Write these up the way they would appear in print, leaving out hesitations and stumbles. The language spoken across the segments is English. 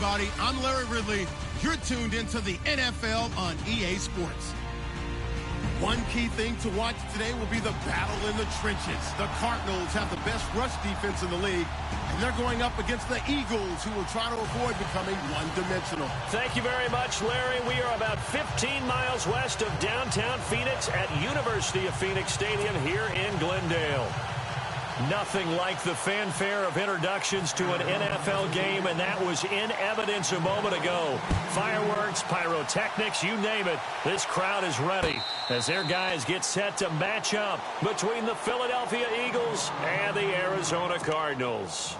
everybody. I'm Larry Ridley. You're tuned into the NFL on EA Sports. One key thing to watch today will be the battle in the trenches. The Cardinals have the best rush defense in the league, and they're going up against the Eagles, who will try to avoid becoming one-dimensional. Thank you very much, Larry. We are about 15 miles west of downtown Phoenix at University of Phoenix Stadium here in Glendale. Nothing like the fanfare of introductions to an NFL game, and that was in evidence a moment ago. Fireworks, pyrotechnics, you name it. This crowd is ready as their guys get set to match up between the Philadelphia Eagles and the Arizona Cardinals.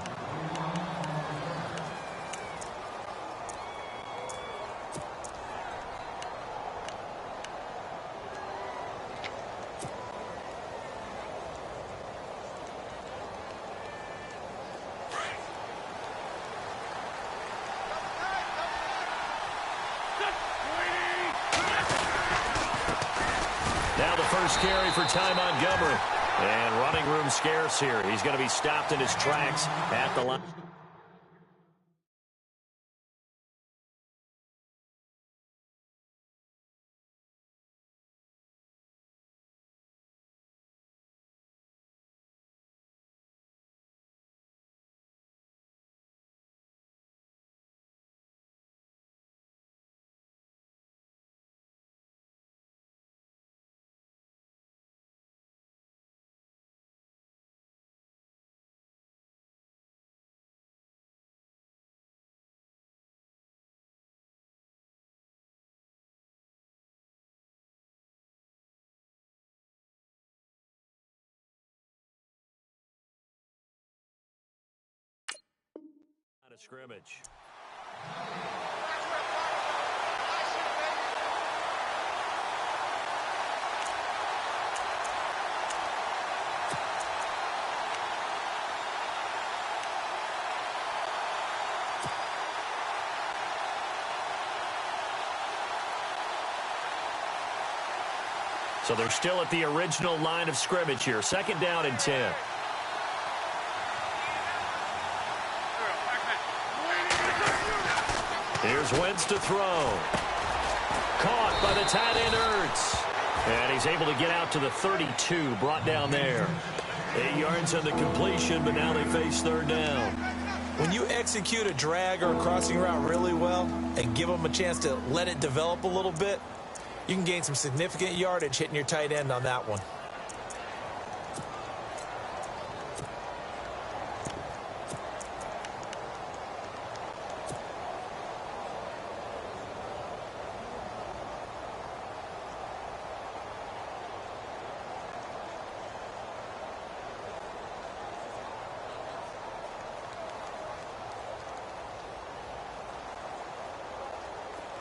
Now the first carry for Ty Montgomery. And running room scarce here. He's going to be stopped in his tracks at the line. Out of scrimmage. So they're still at the original line of scrimmage here. Second down and 10. Here's Wentz to throw. Caught by the tight end Ertz. And he's able to get out to the 32, brought down there. 8 yards on the completion, but now they face third down. When you execute a drag or a crossing route really well and give them a chance to let it develop a little bit, you can gain some significant yardage hitting your tight end on that one.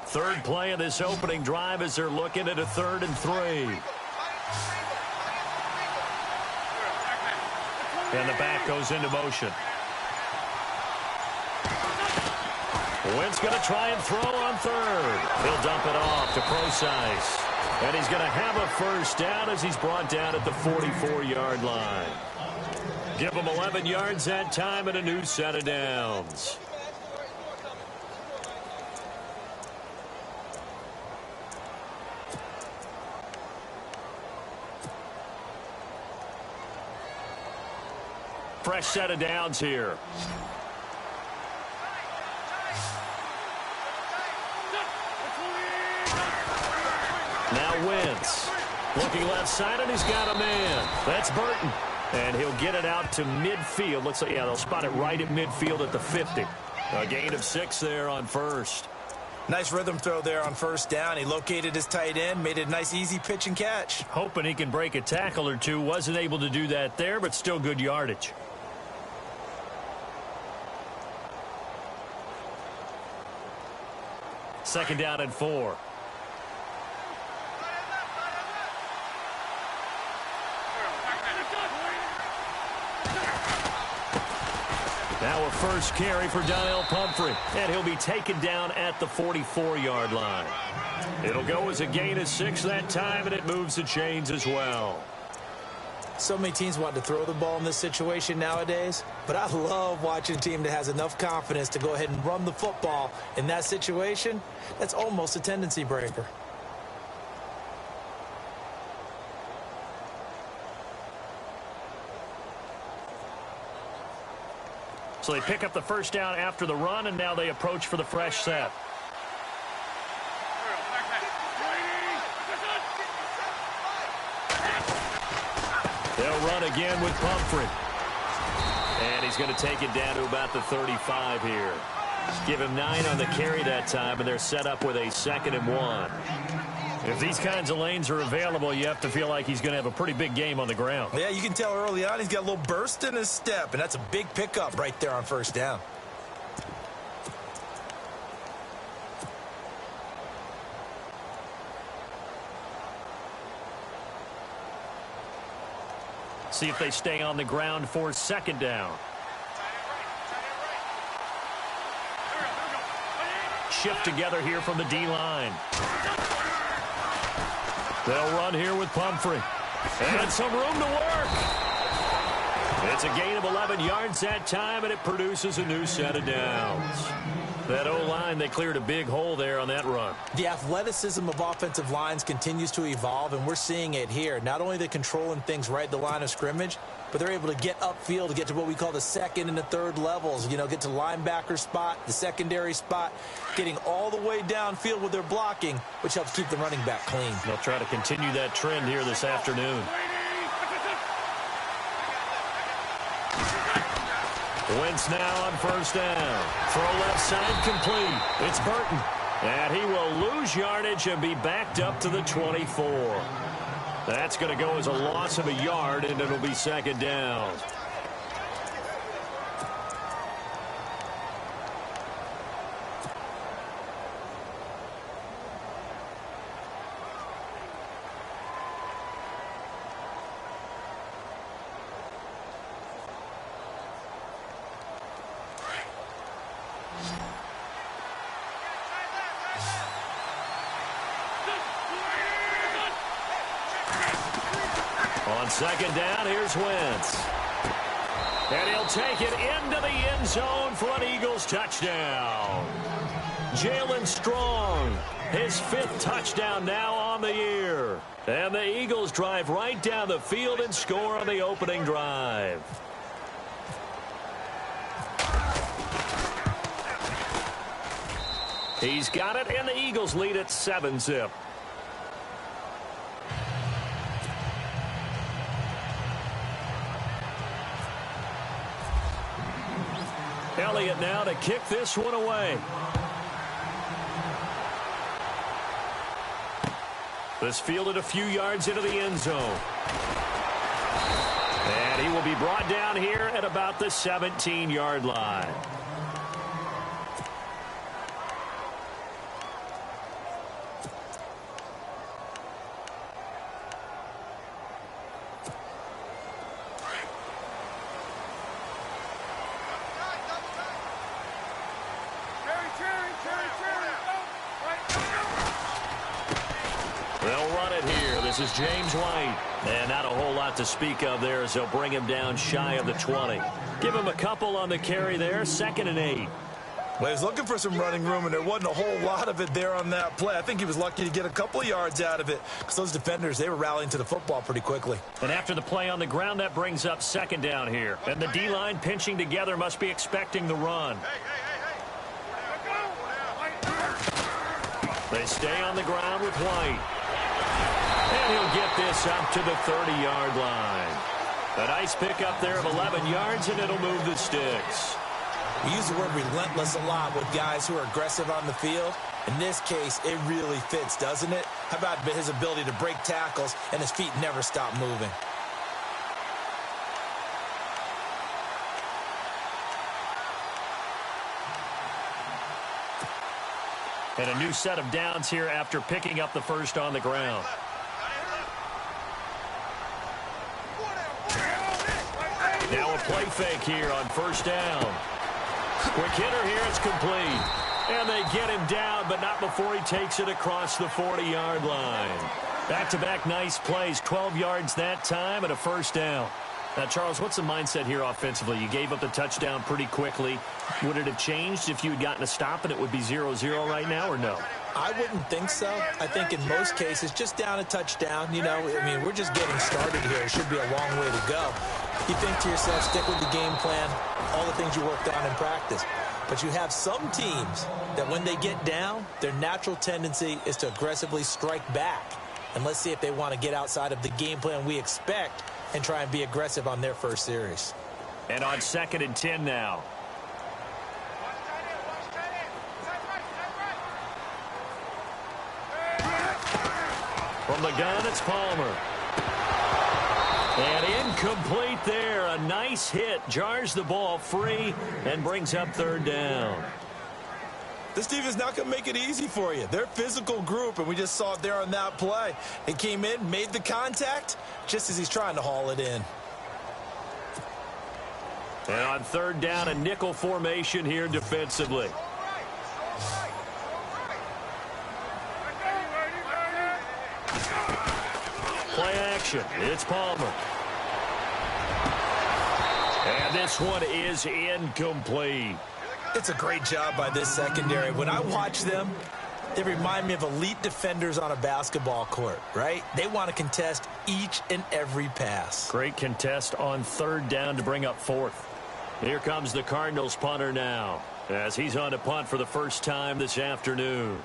Third play of this opening drive as they're looking at a 3rd and 3. And the back goes into motion. Wentz going to try and throw on 3rd. He'll dump it off to Procise. And he's going to have a first down as he's brought down at the 44-yard line. Give him 11 yards that time and a new set of downs. Fresh set of downs here. Now Wentz. Looking left side, and he's got a man. That's Burton. And he'll get it out to midfield. Looks like, yeah, they'll spot it right at midfield at the 50. A gain of 6 there on first. Nice rhythm throw there on first down. He located his tight end, made it a nice, easy pitch and catch. Hoping he can break a tackle or two. Wasn't able to do that there, but still good yardage. Second down and 4. Now a first carry for Donnell Pumphrey, and he'll be taken down at the 44-yard line. It'll go as a gain of 6 that time, and it moves the chains as well. So many teams want to throw the ball in this situation nowadays, but I love watching a team that has enough confidence to go ahead and run the football in that situation. That's almost a tendency breaker. So they pick up the first down after the run, and now they approach for the fresh set. They'll run again with Pumphrey. And he's going to take it down to about the 35 here. Give him 9 on the carry that time, and they're set up with a 2nd and 1. If these kinds of lanes are available, you have to feel like he's going to have a pretty big game on the ground. Yeah, you can tell early on he's got a little burst in his step, and that's a big pickup right there on first down. See if they stay on the ground for 2nd down. Shift together here from the D-line. They'll run here with Pumphrey. And some room to work. It's a gain of 11 yards that time, and it produces a new set of downs. That O-line, they cleared a big hole there on that run. The athleticism of offensive lines continues to evolve, and we're seeing it here. Not only they're controlling things right at the line of scrimmage, but they're able to get upfield to get to what we call the 2nd and the 3rd levels. You know, get to the linebacker spot, the secondary spot, getting all the way downfield with their blocking, which helps keep the running back clean. They'll try to continue that trend here this afternoon. Wentz now on first down. Throw left side complete. It's Burton. And he will lose yardage and be backed up to the 24. That's going to go as a loss of a yard, and it'll be 2nd down. On 2nd down, here's Wentz. And he'll take it into the end zone for an Eagles touchdown. Jalen Strong, his 5th touchdown now on the year. And the Eagles drive right down the field and score on the opening drive. He's got it, and the Eagles lead at 7-zip. Elliott now to kick this one away. This fielded a few yards into the end zone. And he will be brought down here at about the 17-yard line. This is James White. And not a whole lot to speak of there as they'll bring him down shy of the 20. Give him a couple on the carry there, 2nd and 8. Well, he was looking for some running room, and there wasn't a whole lot of it there on that play. I think he was lucky to get a couple of yards out of it because those defenders, they were rallying to the football pretty quickly. And after the play on the ground, that brings up 2nd down here. And the D-line pinching together must be expecting the run. They stay on the ground with White. And he'll get this up to the 30-yard line. A nice pickup there of 11 yards, and it'll move the sticks. We use the word relentless a lot with guys who are aggressive on the field. In this case, it really fits, doesn't it? How about his ability to break tackles and his feet never stop moving? And a new set of downs here after picking up the first on the ground. Now a play fake here on first down. Quick hitter here, it's complete. And they get him down, but not before he takes it across the 40-yard line. Back-to-back nice plays, 12 yards that time and a first down. Now, Charles, what's the mindset here offensively? You gave up the touchdown pretty quickly. Would it have changed if you had gotten a stop and it would be 0-0 right now, or no? I wouldn't think so. I think in most cases, just down a touchdown, you know, I mean, we're just getting started here. It should be a long way to go. You think to yourself, stick with the game plan, all the things you worked on in practice. But you have some teams that when they get down, their natural tendency is to aggressively strike back. And let's see if they want to get outside of the game plan we expect and try and be aggressive on their first series. And on 2nd and 10 now. From the gun, it's Palmer. And incomplete there. A nice hit. Jars the ball free and brings up 3rd down. This team is not going to make it easy for you. They're a physical group, and we just saw it there on that play. He came in, made the contact, just as he's trying to haul it in. And on 3rd down, a nickel formation here defensively. Play action. It's Palmer. And this one is incomplete. It's a great job by this secondary. When I watch them, they remind me of elite defenders on a basketball court, right? They want to contest each and every pass. Great contest on 3rd down to bring up 4th. Here comes the Cardinals punter now, as he's on to punt for the first time this afternoon.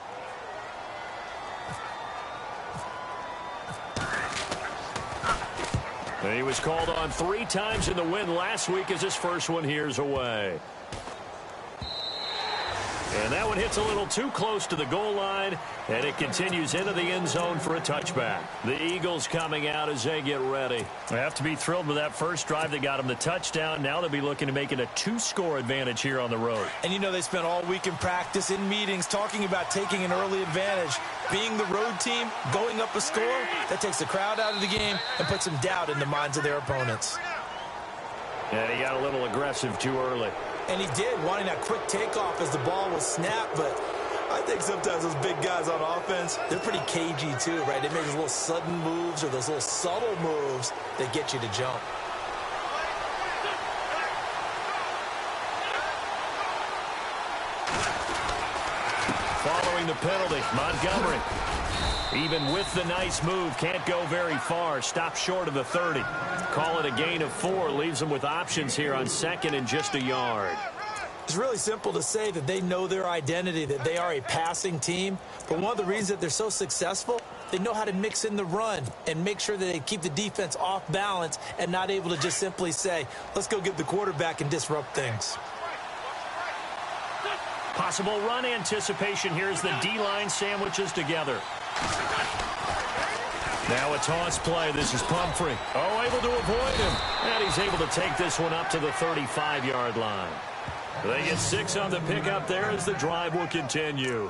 He was called on 3 times in the win last week as his first one here's away. And that one hits a little too close to the goal line, and it continues into the end zone for a touchback. The Eagles coming out as they get ready. They have to be thrilled with that first drive that got them the touchdown. Now they'll be looking to make it a 2-score advantage here on the road. And you know they spent all week in practice, in meetings, talking about taking an early advantage. Being the road team, going up a score, that takes the crowd out of the game and puts some doubt in the minds of their opponents. And he got a little aggressive too early. And he did, wanting that quick takeoff as the ball was snapped. But I think sometimes those big guys on offense, they're pretty cagey too, right? They make those little sudden moves or those little subtle moves that get you to jump. Following the penalty, Montgomery, even with the nice move, can't go very far. Stop short of the 30. Call it a gain of 4. Leaves them with options here on 2nd and just a yard. It's really simple to say that they know their identity, that they are a passing team. But one of the reasons that they're so successful, they know how to mix in the run and make sure that they keep the defense off balance and not able to just simply say, let's go get the quarterback and disrupt things. Possible run anticipation here as the D-line sandwiches together. Now a toss play. This is Pumphrey. Oh, able to avoid him. And he's able to take this one up to the 35-yard line. They get 6 on the pickup there as the drive will continue.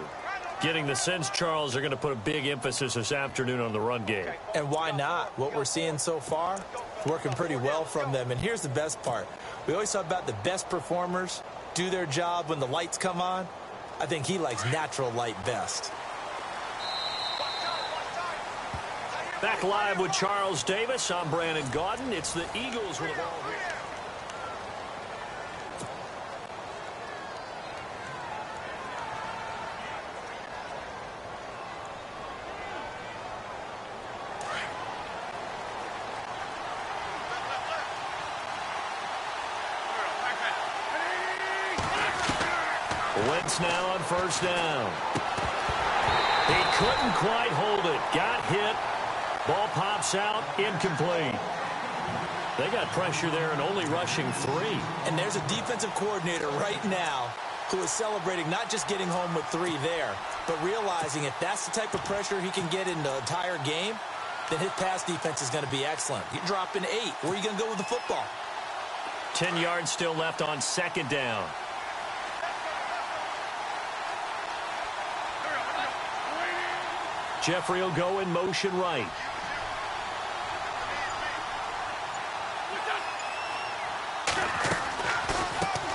Getting the sense, Charles, are going to put a big emphasis this afternoon on the run game. And why not? What we're seeing so far, working pretty well from them. And here's the best part. We always talk about the best performers do their job when the lights come on. I think he likes natural light best. Back live with Charles Davis. I'm Brandon Gaudin. It's the Eagles with the ball here. Wentz now on 1st down. He couldn't quite hold it. Got hit. Ball pops out, incomplete. They got pressure there and only rushing 3. And there's a defensive coordinator right now who is celebrating not just getting home with 3 there, but realizing if that's the type of pressure he can get in the entire game, then his pass defense is going to be excellent. You're dropping 8. Where are you going to go with the football? 10 yards still left on 2nd down. Jeffrey will go in motion right.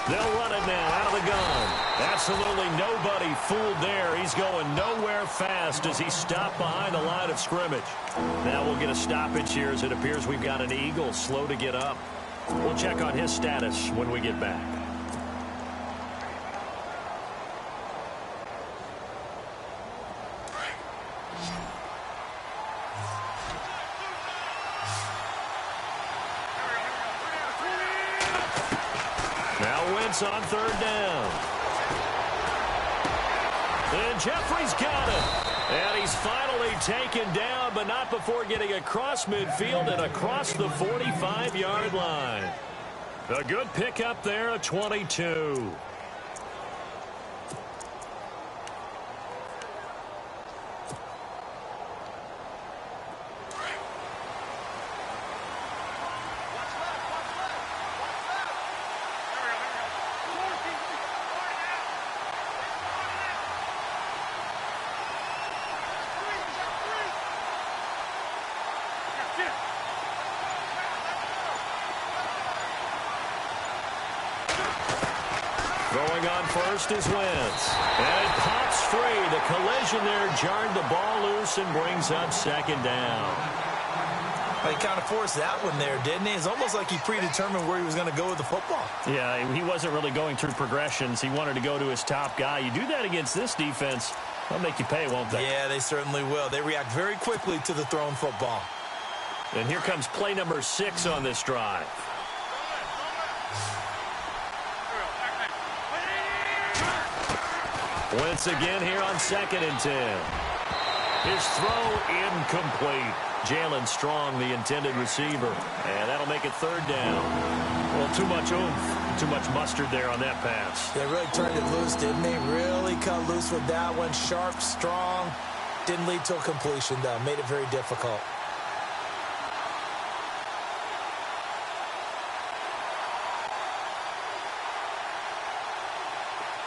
They'll run it now out of the gun. That's Absolutely nobody fooled there. He's going nowhere fast as he stopped behind the line of scrimmage. Now we'll get a stoppage here as it appears we've got an Eagle slow to get up. We'll check on his status when we get back. Now Wentz on third down. And Jeffrey's got it. And he's finally taken down, but not before getting across midfield and across the 45-yard line. A good pickup there at 22. Throwing on first is Wentz. And it pops free. The collision there jarred the ball loose and brings up second down. Well, he kind of forced that one there, didn't he? It's almost like he predetermined where he was going to go with the football. Yeah, he wasn't really going through progressions. He wanted to go to his top guy. You do that against this defense, they'll make you pay, won't they? Yeah, they certainly will. They react very quickly to the thrown football. And here comes play number 6 on this drive. Wentz again here on 2nd and 10. His throw incomplete. Jalen Strong, the intended receiver. And that'll make it third down. Well, too much oomph, too much mustard there on that pass. They really turned it loose, didn't they? Really cut loose with that one. Sharp, strong. Didn't lead to a completion, though. Made it very difficult.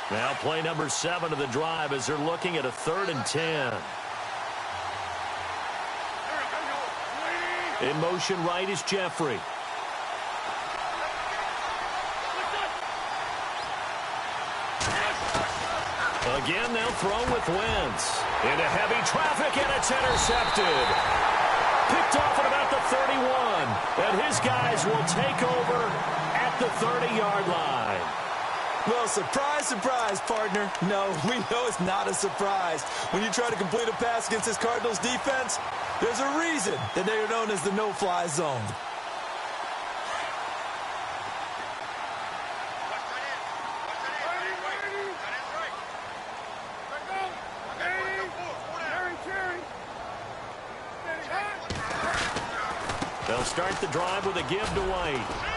Now play number 7 of the drive as they're looking at a 3rd and 10. In motion right is Jeffrey. Again, they'll throw with Wentz. Into heavy traffic, and it's intercepted. Picked off at about the 31. And his guys will take over at the 30-yard line. Well, surprise, surprise, partner. No, we know it's not a surprise. When you try to complete a pass against this Cardinals defense, there's a reason that they are known as the no-fly zone. They'll start the drive with a give to White.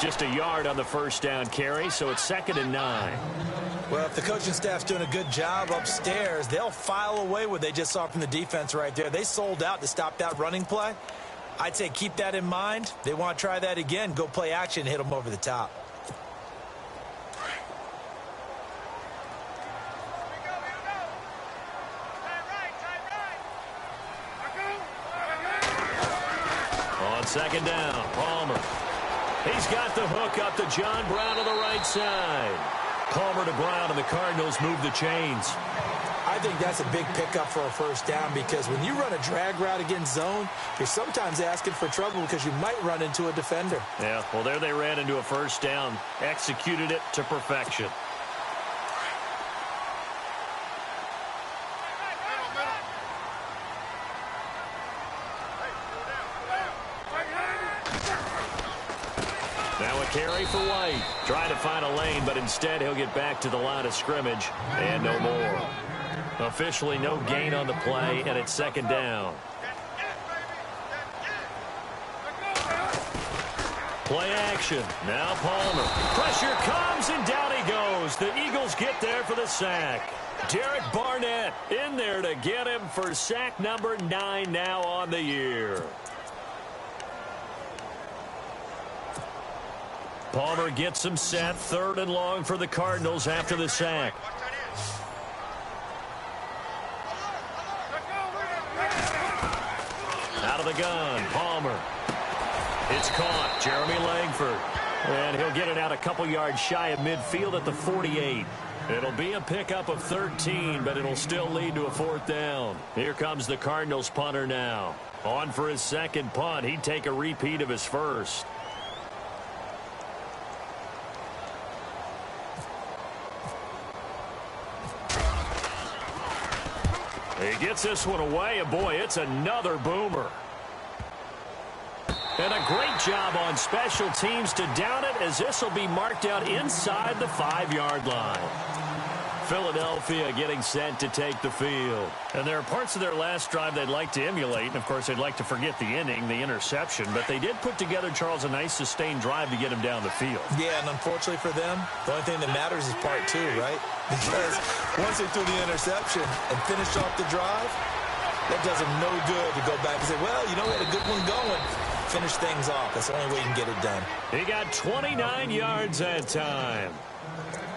Just a yard on the first down carry, so it's 2nd and 9. Well, if the coaching staff's doing a good job upstairs, they'll file away what they just saw from the defense right there. They sold out to stop that running play. I'd say keep that in mind. They want to try that again. Go play action, hit them over the top. On 2nd down, Palmer. He's got the hook up to John Brown on the right side. Palmer to Brown, and the Cardinals move the chains. I think that's a big pickup for a first down because when you run a drag route against zone, you're sometimes asking for trouble because you might run into a defender. Yeah, well, there they ran into a first down. Executed it to perfection. Now a carry for White. Trying to find a lane, but instead he'll get back to the line of scrimmage. And no more. Officially no gain on the play, and it's 2nd down. Play action. Now Palmer. Pressure comes, and down he goes. The Eagles get there for the sack. Derek Barnett in there to get him for sack number 9 now on the year. Palmer gets him set. 3rd and long for the Cardinals after the sack. Out of the gun, Palmer. It's caught. Jeremy Langford. And he'll get it out a couple yards shy of midfield at the 48. It'll be a pickup of 13, but it'll still lead to a 4th down. Here comes the Cardinals punter now. On for his second punt. He'd take a repeat of his first. He gets this one away, and boy, it's another boomer. And a great job on special teams to down it, as this will be marked out inside the 5-yard line. Philadelphia getting set to take the field. And there are parts of their last drive they'd like to emulate. And, of course, they'd like to forget the inning, the interception. But they did put together, Charles, a nice sustained drive to get him down the field. Yeah, and unfortunately for them, the only thing that matters is part 2, right? Because once they threw the interception and finished off the drive, that does them no good to go back and say, well, you know, we had a good one going. Finish things off. That's the only way you can get it done. He got 29 yards that time.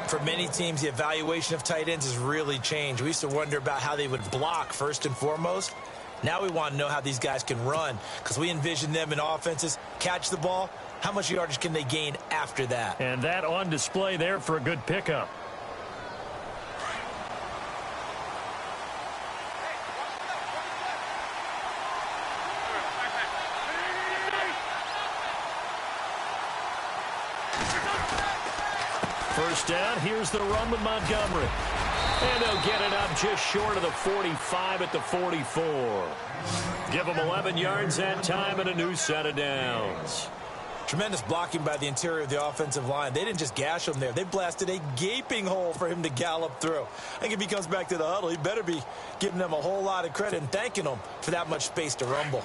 For many teams, the evaluation of tight ends has really changed. We used to wonder about how they would block first and foremost. Now we want to know how these guys can run, because we envision them in offenses catch the ball. How much yardage can they gain after that? And that on display there for a good pickup. First down, here's the run with Montgomery. And they'll get it up just short of the 45 at the 44. Give them 11 yards that time and a new set of downs. Tremendous blocking by the interior of the offensive line. They didn't just gash him there. They blasted a gaping hole for him to gallop through. I think if he comes back to the huddle, he better be giving them a whole lot of credit and thanking them for that much space to rumble.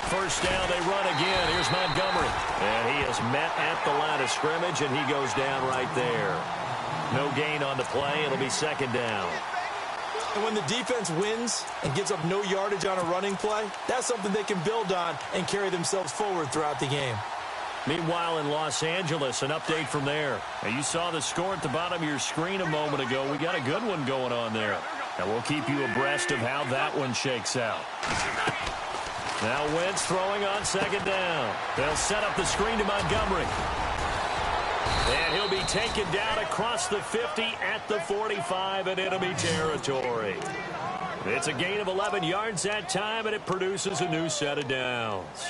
First down, they run again. Here's Montgomery. And he is met at the line of scrimmage, and he goes down right there. No gain on the play. It'll be second down. And when the defense wins and gives up no yardage on a running play, that's something they can build on and carry themselves forward throughout the game. Meanwhile, in Los Angeles, an update from there. Now, you saw the score at the bottom of your screen a moment ago. We got a good one going on there. And we'll keep you abreast of how that one shakes out. Now Wentz throwing on second down. They'll set up the screen to Montgomery. And he'll be taken down across the 50 at the 45 in enemy territory. It's a gain of 11 yards that time, and it produces a new set of downs.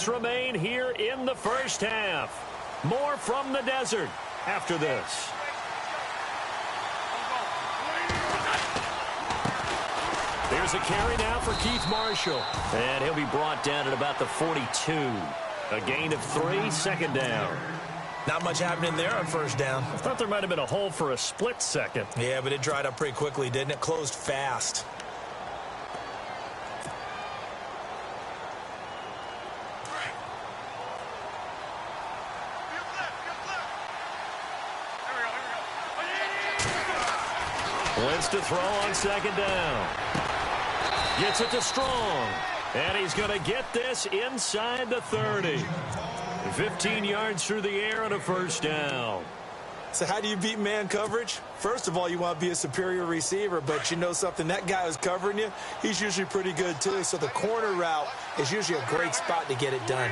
Remain here in the first half. More from the desert after this. There's a carry now for Keith Marshall. And he'll be brought down at about the 42. A gain of 3, second down. Not much happening there on first down. I thought there might have been a hole for a split second. Yeah, but it dried up pretty quickly, didn't it? Closed fast. Wentz to throw on second down. Gets it to Strong. And he's going to get this inside the 30. 15 yards through the air and a first down. So how do you beat man coverage? First of all, you want to be a superior receiver, but you know something, that guy who's covering you, he's usually pretty good too. So the corner route is usually a great spot to get it done.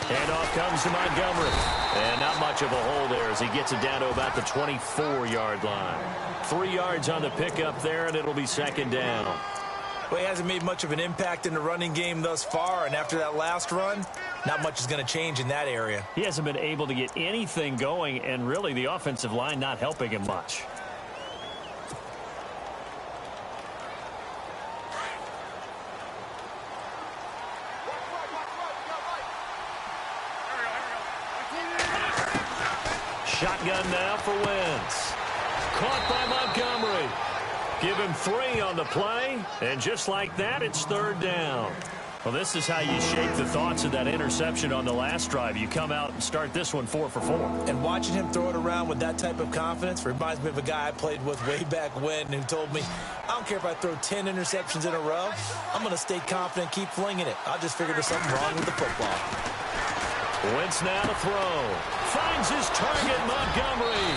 Handoff comes to Montgomery. And not much of a hole there as he gets it down to about the 24-yard line. 3 yards on the pickup there, and it'll be second down. Well, he hasn't made much of an impact in the running game thus far, and after that last run, not much is going to change in that area. He hasn't been able to get anything going, and really the offensive line not helping him much. Shotgun now for Wentz. Caught by Montgomery. Give him 3 on the play, and just like that, it's 3rd down. Well, this is how you shape the thoughts of that interception on the last drive. You come out and start this one 4 for 4. And watching him throw it around with that type of confidence reminds me of a guy I played with way back when who told me, I don't care if I throw 10 interceptions in a row. I'm going to stay confident, keep flinging it. I just figured there's something wrong with the football. Wentz now to throw. Finds his target, Montgomery.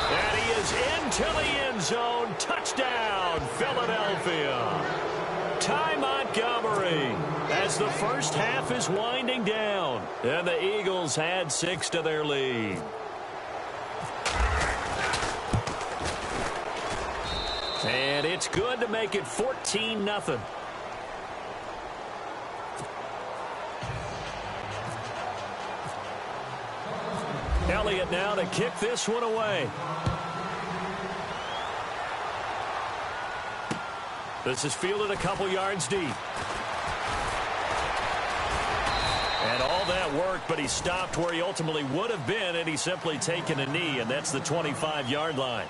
And he is into the end zone. Touchdown, Philadelphia. Ty Montgomery as the first half is winding down. And the Eagles add 6 to their lead. And it's good to make it 14-0. Elliott now to kick this one away. This is fielded a couple yards deep. And all that worked, but he stopped where he ultimately would have been, and he's simply taken a knee, and that's the 25-yard line.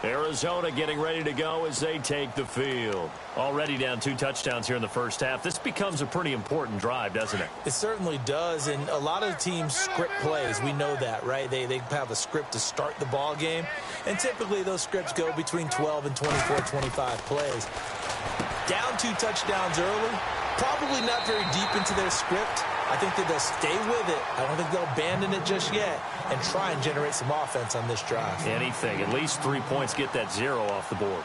Arizona getting ready to go as they take the field. Already down 2 touchdowns here in the first half. This becomes a pretty important drive, doesn't it? It certainly does, and a lot of teams script plays. We know that, right? They have a script to start the ball game, and typically those scripts go between 12 and 24, 25 plays. Down 2 touchdowns early, probably not very deep into their script. I think that they'll stay with it. I don't think they'll abandon it just yet and try and generate some offense on this drive. Anything. At least 3 points, get that 0 off the board.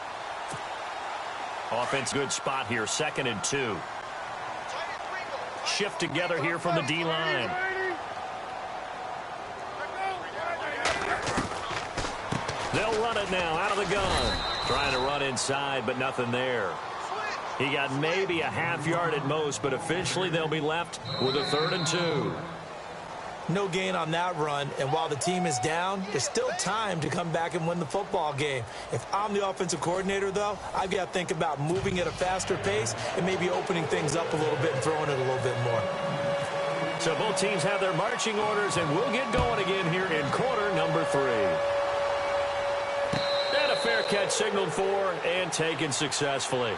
Offense good spot here, 2nd and 2. Shift together here from the D-line. They'll run it now out of the gun. Trying to run inside, but nothing there. He got maybe a half yard at most, but officially they'll be left with a 3rd and 2. No gain on that run, and while the team is down, there's still time to come back and win the football game. If I'm the offensive coordinator, though, I've got to think about moving at a faster pace and maybe opening things up a little bit and throwing it a little bit more. So both teams have their marching orders, and we'll get going again here in quarter number 3. And a fair catch signaled for and taken successfully.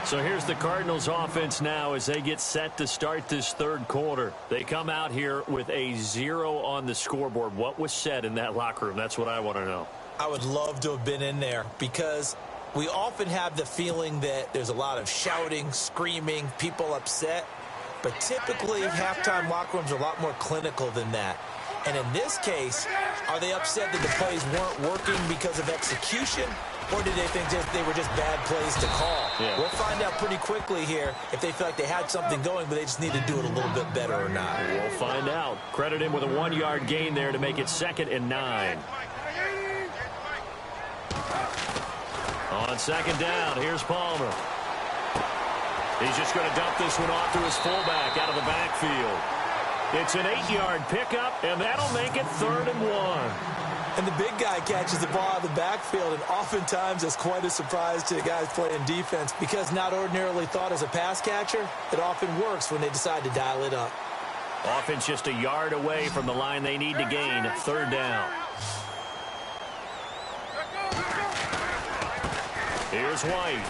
So here's the Cardinals offense now as they get set to start this 3rd quarter. They come out here with a 0 on the scoreboard. What was said in that locker room? That's what I want to know. I would love to have been in there because we often have the feeling that there's a lot of shouting, screaming, people upset. But typically, halftime locker rooms are a lot more clinical than that. And in this case, are they upset that the plays weren't working because of execution? Or did they think they were just bad plays to call? Yeah. We'll find out pretty quickly here if they feel like they had something going, but they just need to do it a little bit better or not. We'll find out. Credit him with a 1-yard gain there to make it 2nd and 9. On 2nd down, here's Palmer. He's just going to dump this one off to his fullback out of the backfield. It's an 8-yard pickup, and that'll make it 3rd and 1. And the big guy catches the ball out of the backfield, and oftentimes it's quite a surprise to the guys playing defense because not ordinarily thought as a pass catcher, it often works when they decide to dial it up. Offense just a yard away from the line they need to gain. 3rd down. Here's White.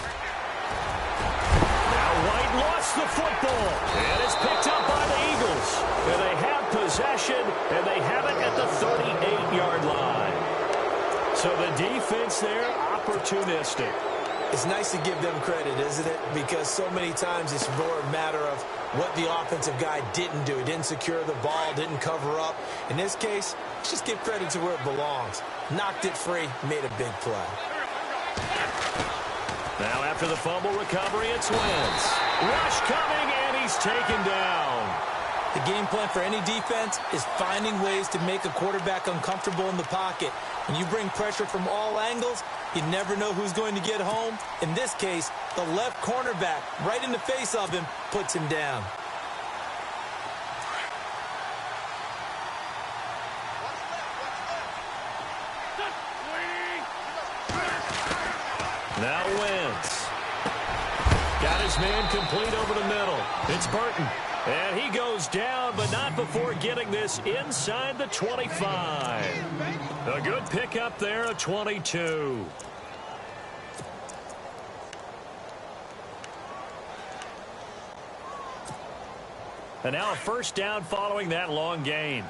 Now White lost the football, and it's picked up by the Eagles. And they have possession, and they have it at the 38-yard line. So the defense there, opportunistic. It's nice to give them credit, isn't it? Because so many times it's more a matter of what the offensive guy didn't do. He didn't secure the ball, didn't cover up. In this case, let's just give credit to where it belongs. Knocked it free, made a big play. Now after the fumble recovery, it's Wentz. Rush coming, and he's taken down. The game plan for any defense is finding ways to make a quarterback uncomfortable in the pocket. When you bring pressure from all angles, you never know who's going to get home. In this case, the left cornerback, right in the face of him, puts him down. Now Wentz. Got his man complete over the middle. It's Burton. And he goes down, but not before getting this inside the 25. A good pickup there, a 22. And now a first down following that long gain.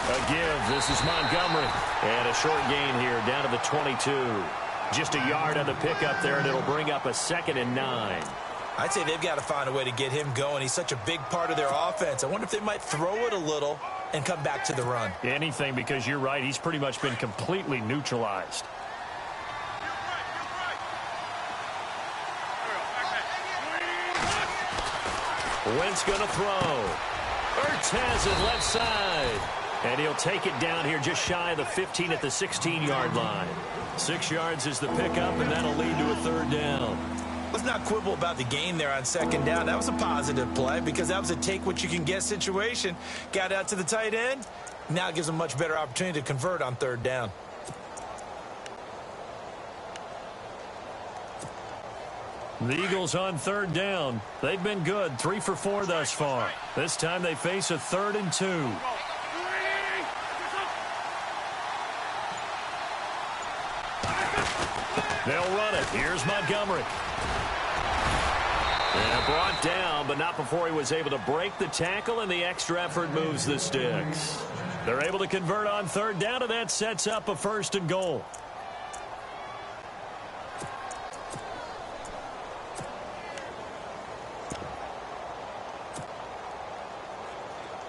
A give. This is Montgomery. And a short gain here down to the 22. Just a yard on the pickup there, and it'll bring up a 2nd and 9. I'd say they've got to find a way to get him going. He's such a big part of their offense. I wonder if they might throw it a little and come back to the run. Anything, because you're right. He's pretty much been completely neutralized. Wentz going to throw. Ertz has it left side. And he'll take it down here just shy of the 15 at the 16-yard line. 6 yards is the pickup, and that'll lead to a 3rd down. Let's not quibble about the gain there on 2nd down. That was a positive play because that was a take-what-you-can-get situation. Got out to the tight end. Now it gives them a much better opportunity to convert on 3rd down. The Eagles on 3rd down. They've been good, 3 for 4 thus far. This time they face a 3rd and 2. They'll run it. Here's Montgomery. And brought down, but not before he was able to break the tackle, and the extra effort moves the sticks. They're able to convert on 3rd down, and that sets up a 1st and goal.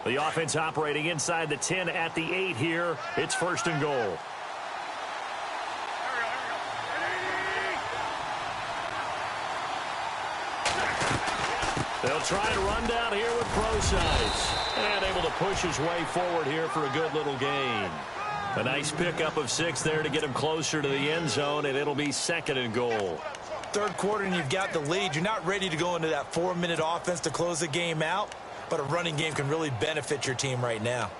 The offense operating inside the 10 at the 8 here. It's 1st and goal. They'll try and run down here with Procise. And able to push his way forward here for a good little gain. A nice pickup of 6 there to get him closer to the end zone, and it'll be 2nd and goal. 3rd quarter and you've got the lead. You're not ready to go into that 4-minute offense to close the game out, but a running game can really benefit your team right now.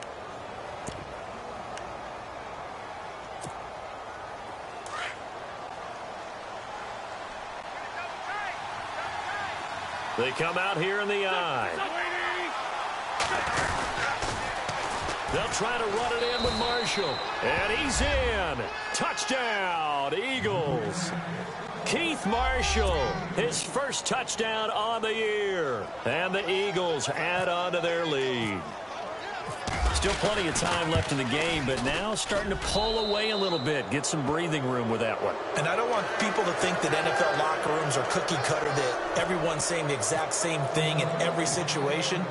They come out here in the eye. They'll try to run it in with Marshall. And he's in. Touchdown, Eagles. Keith Marshall, his first touchdown on the year. And the Eagles add on to their lead. Still plenty of time left in the game, but now starting to pull away a little bit. Get some breathing room with that one. And I don't want people to think that NFL locker rooms are cookie cutter, that everyone's saying the exact same thing in every situation.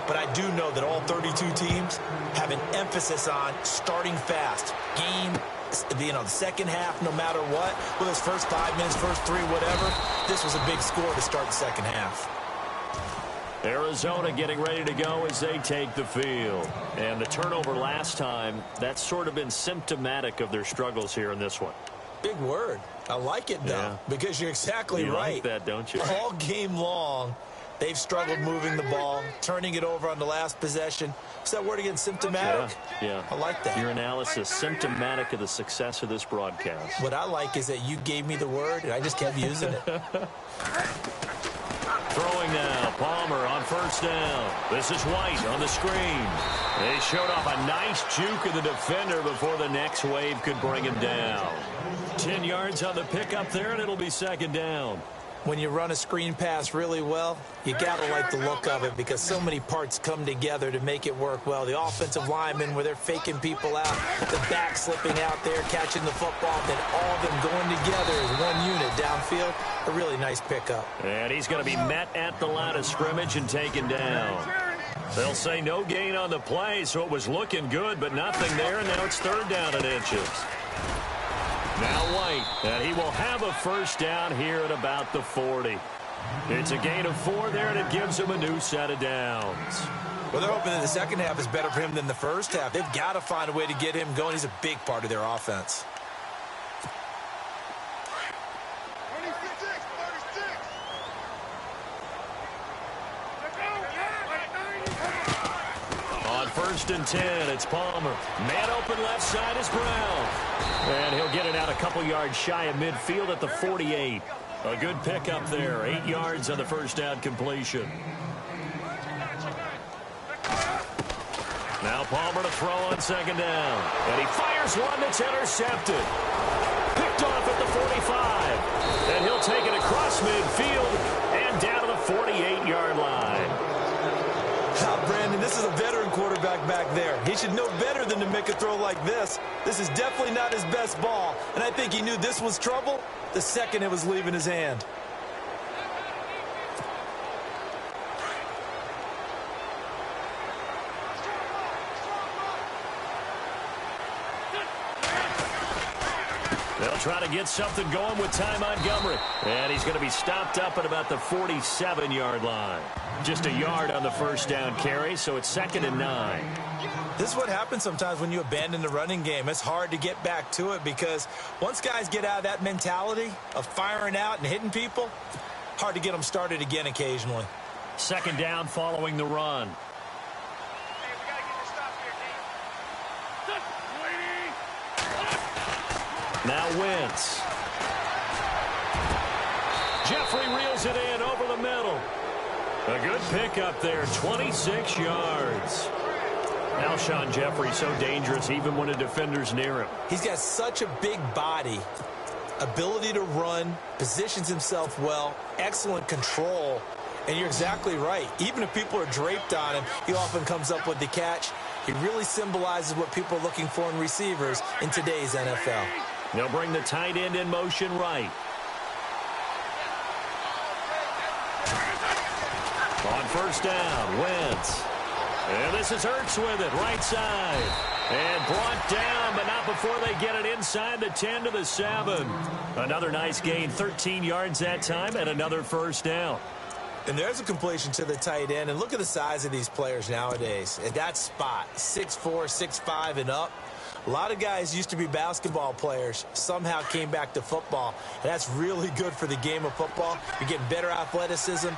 But I do know that all 32 teams have an emphasis on starting fast. Game, the second half, no matter what. Whether it's first 5 minutes, first 3, whatever. This was a big score to start the second half. Arizona getting ready to go as they take the field. And the turnover last time, that's sort of been symptomatic of their struggles here in this one. Big word. I like it, though, because you're exactly right. You like that, don't you? All game long, they've struggled moving the ball, turning it over on the last possession. What's that word again, symptomatic? Yeah. I like that. Your analysis, symptomatic of the success of this broadcast. What I like is that you gave me the word, and I just kept using it. Throwing now, Palmer on first down. This is White on the screen. They showed off a nice juke of the defender before the next wave could bring him down. 10 yards on the pickup there, and it'll be 2nd down. When you run a screen pass really well, you got to like the look of it because so many parts come together to make it work well. The offensive linemen, where they're faking people out, the back slipping out there, catching the football, then all of them going together as one unit downfield. A really nice pickup. And he's going to be met at the line of scrimmage and taken down. They'll say no gain on the play, so it was looking good, but nothing there, and now it's 3rd down and inches. Now White, and he will have a first down here at about the 40. It's a gain of 4 there, and it gives him a new set of downs. Well, they're hoping that the second half is better for him than the first half. They've got to find a way to get him going. He's a big part of their offense. On 1st and 10, it's Palmer. Man open left side is Brown. And he'll get it out a couple yards shy of midfield at the 48. A good pickup there. 8 yards on the first down completion. Now Palmer to throw on second down. And he fires one that's intercepted. Picked off at the 45. And he'll take it across midfield and down to the 48-yard line. Brandon, this is a veteran quarterback back there. He should know better than to make a throw like this. This is definitely not his best ball. And I think he knew this was trouble the second it was leaving his hand. They'll try to get something going with Ty Montgomery. And he's going to be stopped up at about the 47-yard line. Just a yard on the first down carry, so it's 2nd and 9. This is what happens sometimes when you abandon the running game. It's hard to get back to it because once guys get out of that mentality of firing out and hitting people, hard to get them started again occasionally. 2nd down following the run. Now Wentz. Jeffrey reels it in over the middle. A good pickup there, 26 yards. Alshon Jeffrey so dangerous even when a defender's near him. He's got such a big body, ability to run, positions himself well, excellent control. And you're exactly right. Even if people are draped on him, he often comes up with the catch. He really symbolizes what people are looking for in receivers in today's NFL. They'll bring the tight end in motion right. On first down, Wentz. And this is Hurts with it, right side. And brought down, but not before they get it inside the 10 to the 7. Another nice gain, 13 yards that time, and another first down. And there's a completion to the tight end. And look at the size of these players nowadays. At that spot, 6'4", 6'5", and up. A lot of guys used to be basketball players, somehow came back to football. And that's really good for the game of football. You're getting better athleticism,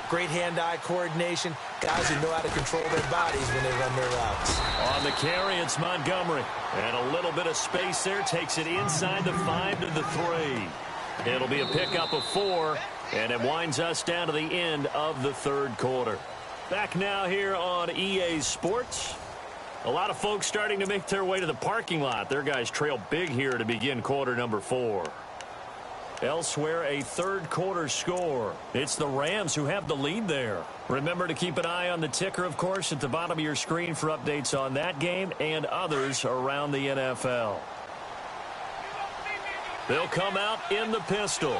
great hand-eye coordination, guys who know how to control their bodies when they run their routes. On the carry, it's Montgomery. And a little bit of space there, takes it inside the 5 to the 3. It'll be a pickup of 4, and it winds us down to the end of the third quarter. Back now here on EA Sports. A lot of folks starting to make their way to the parking lot. Their guys trail big here to begin quarter number 4. Elsewhere, a third quarter score. It's the Rams who have the lead there. Remember to keep an eye on the ticker, of course, at the bottom of your screen for updates on that game and others around the NFL. They'll come out in the pistol.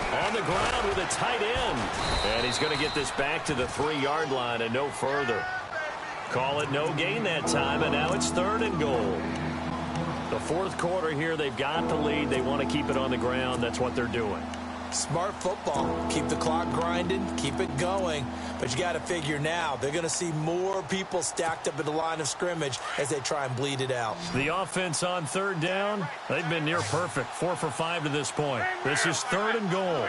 On the ground with a tight end. And he's going to get this back to the 3-yard line and no further. Call it no gain that time, and now it's 3rd and goal. The fourth quarter here, they've got the lead. They want to keep it on the ground. That's what they're doing. Smart football. Keep the clock grinding. Keep it going. But you got to figure now, they're going to see more people stacked up at the line of scrimmage as they try and bleed it out. The offense on 3rd down, they've been near perfect. 4 for 5 to this point. This is 3rd and goal.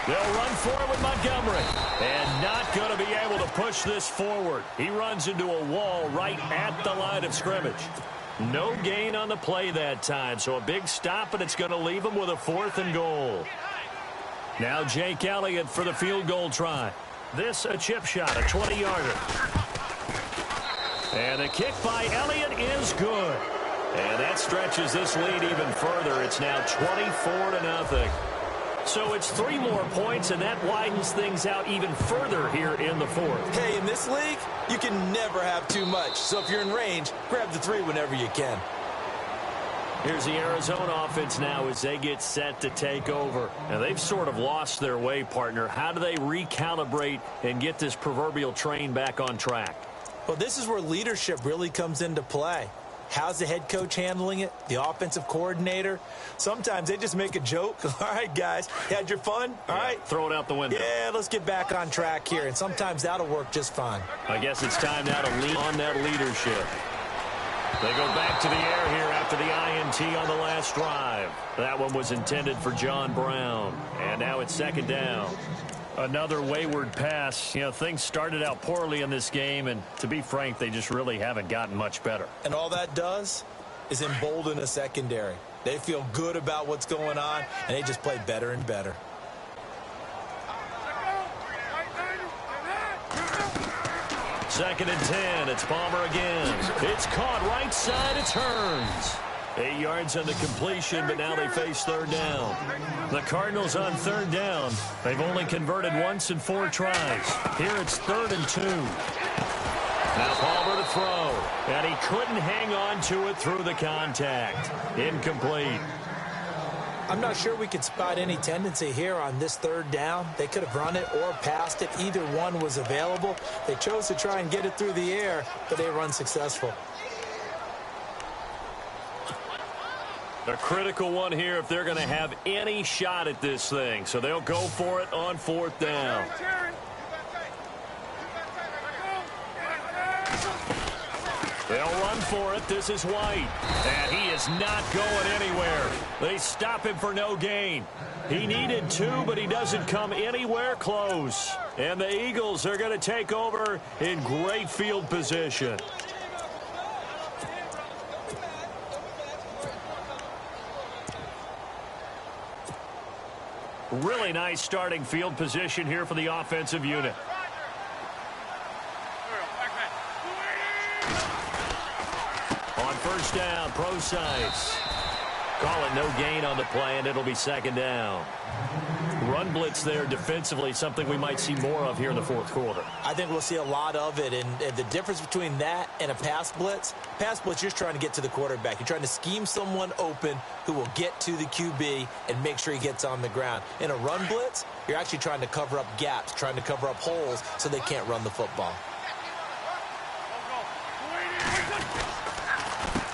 They'll run for it with Montgomery. And not going to be able to push this forward. He runs into a wall right at the line of scrimmage. No gain on the play that time. So a big stop, and it's going to leave him with a 4th and goal. Now Jake Elliott for the field goal try. This a chip shot, a 20-yarder. And the kick by Elliott is good. And that stretches this lead even further. It's now 24-0. So it's 3 more points, and that widens things out even further here in the 4th. Hey, in this league, you can never have too much. So if you're in range, grab the 3 whenever you can. Here's the Arizona offense now as they get set to take over. And they've sort of lost their way, partner. How do they recalibrate and get this proverbial train back on track? Well, this is where leadership really comes into play. How's the head coach handling it? The offensive coordinator? Sometimes they just make a joke. All right, guys, you had your fun? All right. Throw it out the window. Yeah, let's get back on track here. And sometimes that'll work just fine. I guess it's time now to lean on that leadership. They go back to the air here after the INT on the last drive. That one was intended for John Brown. And now it's 2nd down. Another wayward pass. You know, things started out poorly in this game, and to be frank, they just really haven't gotten much better. And all that does is embolden a secondary. They feel good about what's going on, and they just play better and better. Second and 10. It's Palmer again. It's caught right side. It turns. 8 yards on the completion, but now they face third down. The Cardinals on third down. They've only converted once in 4 tries. Here it's 3rd and 2. Now Palmer to throw. And he couldn't hang on to it through the contact. Incomplete. I'm not sure we could spot any tendency here on this third down. They could have run it or passed it. Either one was available. They chose to try and get it through the air, but they were unsuccessful. A critical one here if they're going to have any shot at this thing. So they'll go for it on 4th down. They'll run for it. This is White. And he is not going anywhere. They stop him for no gain. He needed 2, but he doesn't come anywhere close. And the Eagles are going to take over in great field position. Really nice starting field position here for the offensive unit. On first down, Procise. Call it no gain on the play, and it'll be 2nd down. Run blitz there defensively, something we might see more of here in the 4th quarter. I think we'll see a lot of it, and the difference between that and a pass blitz, you're just trying to get to the quarterback. You're trying to scheme someone open who will get to the QB and make sure he gets on the ground. In a run blitz, you're actually trying to cover up gaps, trying to cover up holes so they can't run the football.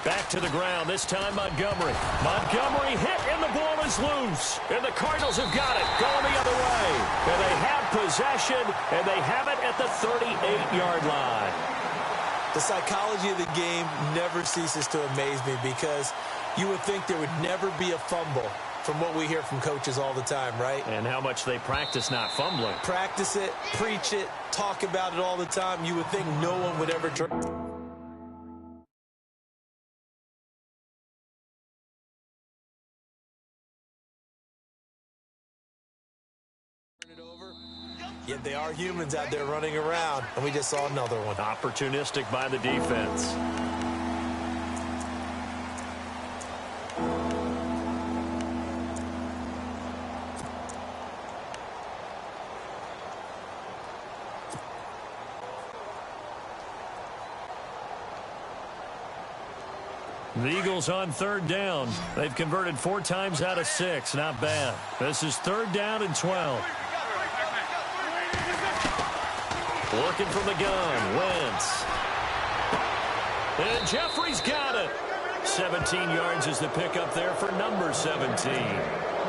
Back to the ground, this time Montgomery. Montgomery hit, and the ball is loose. And the Cardinals have got it, going the other way. And they have possession, and they have it at the 38-yard line. The psychology of the game never ceases to amaze me because you would think there would never be a fumble from what we hear from coaches all the time, right? And how much they practice not fumbling. Practice it, preach it, talk about it all the time. You would think no one would ever try. Yet they are humans out there running around, and we just saw another one. Opportunistic by the defense. The Eagles on 3rd down. They've converted 4 times out of 6. Not bad. This is 3rd down and 12. Working from the gun, Wentz. And Jeffrey's got it. 17 yards is the pickup there for number 17.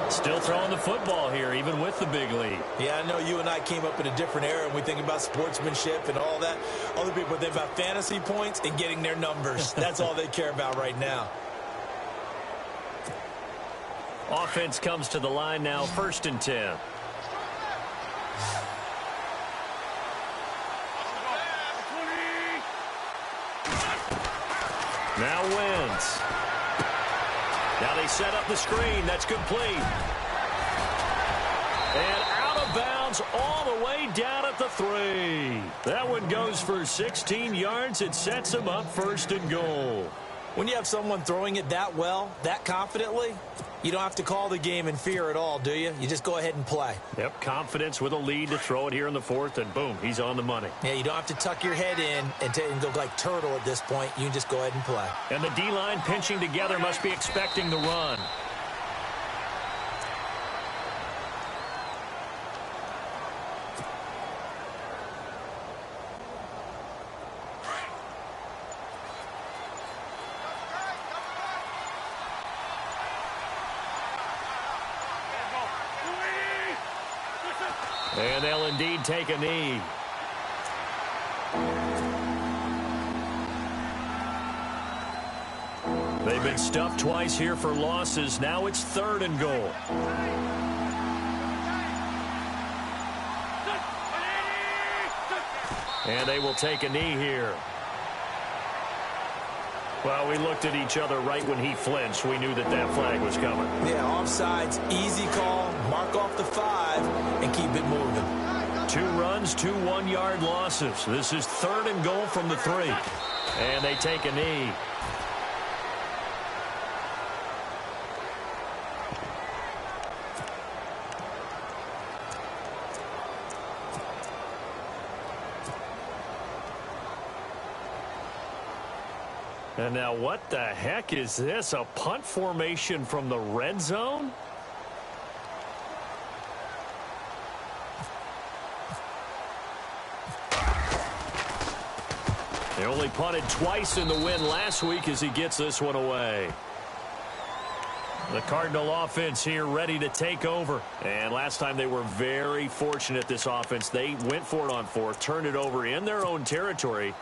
Still throwing the football here, even with the big lead. Yeah, I know you and I came up in a different era, and we think about sportsmanship and all that. Other people think about fantasy points and getting their numbers. That's all they care about right now. Offense comes to the line now, 1st and 10. Now Wentz. Now they set up the screen. That's complete. And out of bounds all the way down at the 3. That one goes for 16 yards. It sets them up 1st and goal. When you have someone throwing it that well, that confidently, you don't have to call the game in fear at all, do you? You just go ahead and play. Yep, confidence with a lead to throw it here in the 4th, and boom, he's on the money. Yeah, you don't have to tuck your head in and go like turtle at this point. You can just go ahead and play. And the D-line pinching together must be expecting the run. And they'll indeed take a knee. They've been stuffed twice here for losses. Now it's 3rd and goal. And they will take a knee here. Well, we looked at each other right when he flinched. We knew that that flag was coming. Yeah, offsides, easy call, mark off the 5, and keep it moving. 2 runs, 2 one-yard losses. This is 3rd and goal from the 3. And they take a knee. And now what the heck is this? A punt formation from the red zone? They only punted twice in the win last week as he gets this one away. The Cardinal offense here ready to take over. And last time they were very fortunate, this offense. They went for it on 4th, turned it over in their own territory,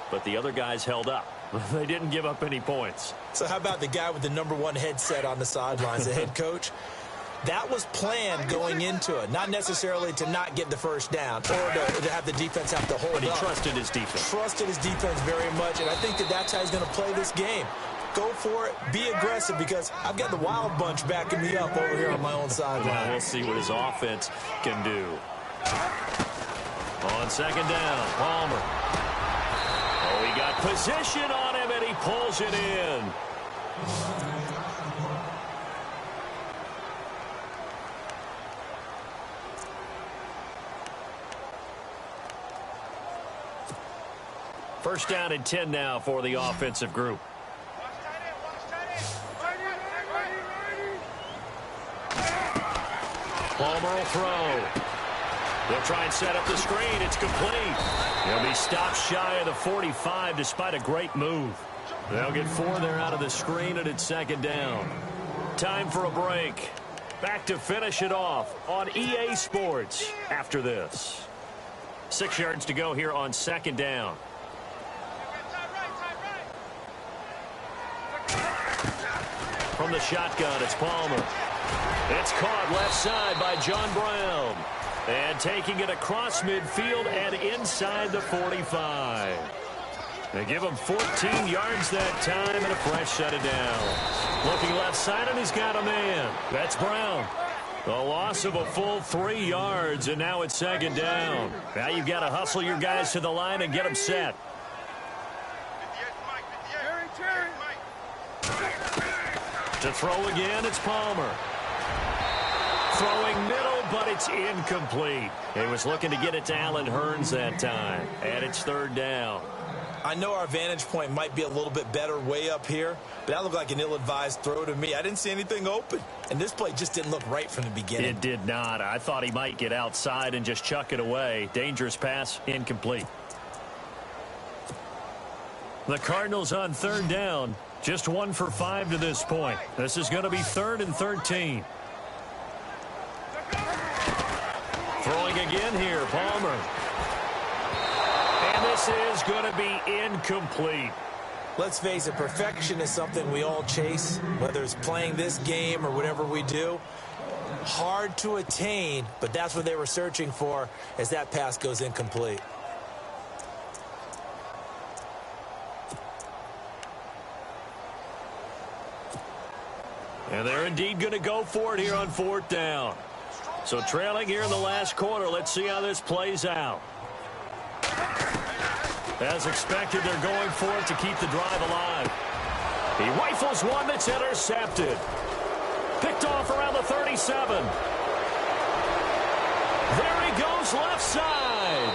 but the other guys held up. They didn't give up any points. So how about the guy with the #1 headset on the sidelines, the head coach? That was planned going into it, not necessarily to not get the first down or to have the defense have to hold up. But he trusted his defense. Trusted his defense very much, and I think that's how he's going to play this game. Go for it, be aggressive, because I've got the wild bunch backing me up over here on my own sideline. Well, we'll see what his offense can do. On 2nd down, Palmer. Oh, he got position on him, and he pulls it in. First down and 10 now for the offensive group. Palmer will throw. They'll try and set up the screen. It's complete. He'll be stopped shy of the 45 despite a great move. They'll get 4 there out of the screen, and it's 2nd down. Time for a break. Back to finish it off on EA Sports after this. 6 yards to go here on 2nd down. From the shotgun, it's Palmer. It's caught left side by John Brown. And taking it across midfield and inside the 45. They give him 14 yards that time and a fresh set of downs. Looking left side, and he's got a man. That's Brown. The loss of a full 3 yards, and now it's 2nd down. Now you've got to hustle your guys to the line and get them set. To throw again, it's Palmer. Throwing middle, but it's incomplete. He was looking to get it to Allen Hurns that time. And it's 3rd down. I know our vantage point might be a little bit better way up here, but that looked like an ill-advised throw to me. I didn't see anything open, and this play just didn't look right from the beginning. It did not. I thought he might get outside and just chuck it away. Dangerous pass, incomplete. The Cardinals on 3rd down. Just 1 for 5 to this point. This is going to be 3rd and 13. Throwing again here, Palmer. And this is going to be incomplete. Let's face it, perfection is something we all chase, whether it's playing this game or whatever we do. Hard to attain, but that's what they were searching for as that pass goes incomplete. And they're indeed going to go for it here on 4th down. So trailing here in the last quarter. Let's see how this plays out. As expected, they're going for it to keep the drive alive. He rifles one that's intercepted. Picked off around the 37. There he goes left side.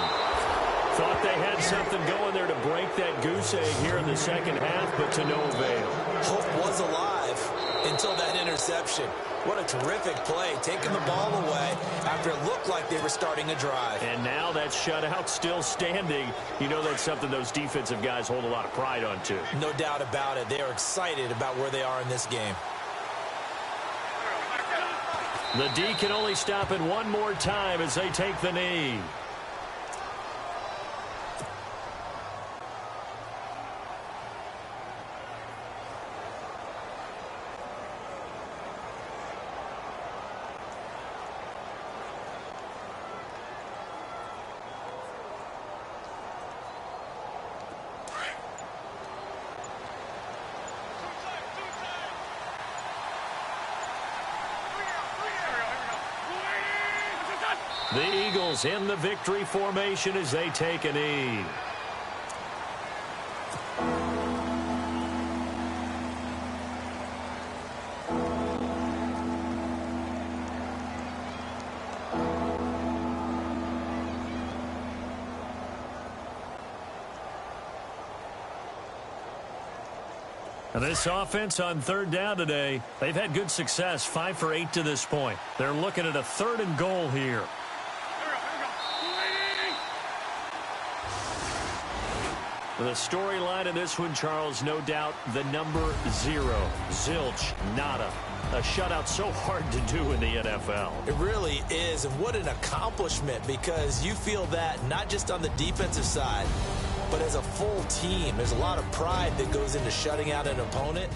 Thought they had something going there to break that goose egg here in the 2nd half, but to no avail. Hope was alive until that interception. What a terrific play, taking the ball away after it looked like they were starting a drive. And now that shutout still standing. You know that's something those defensive guys hold a lot of pride on, too. No doubt about it. They are excited about where they are in this game. The D can only stop it one more time as they take the knee. The Eagles in the victory formation as they take a knee. This offense on third down today, they've had good success, 5 for 8 to this point. They're looking at a 3rd and goal here. The storyline in this one, Charles, no doubt the number 0. Zilch, nada. A shutout so hard to do in the NFL. It really is, and what an accomplishment, because you feel that not just on the defensive side, but as a full team. There's a lot of pride that goes into shutting out an opponent,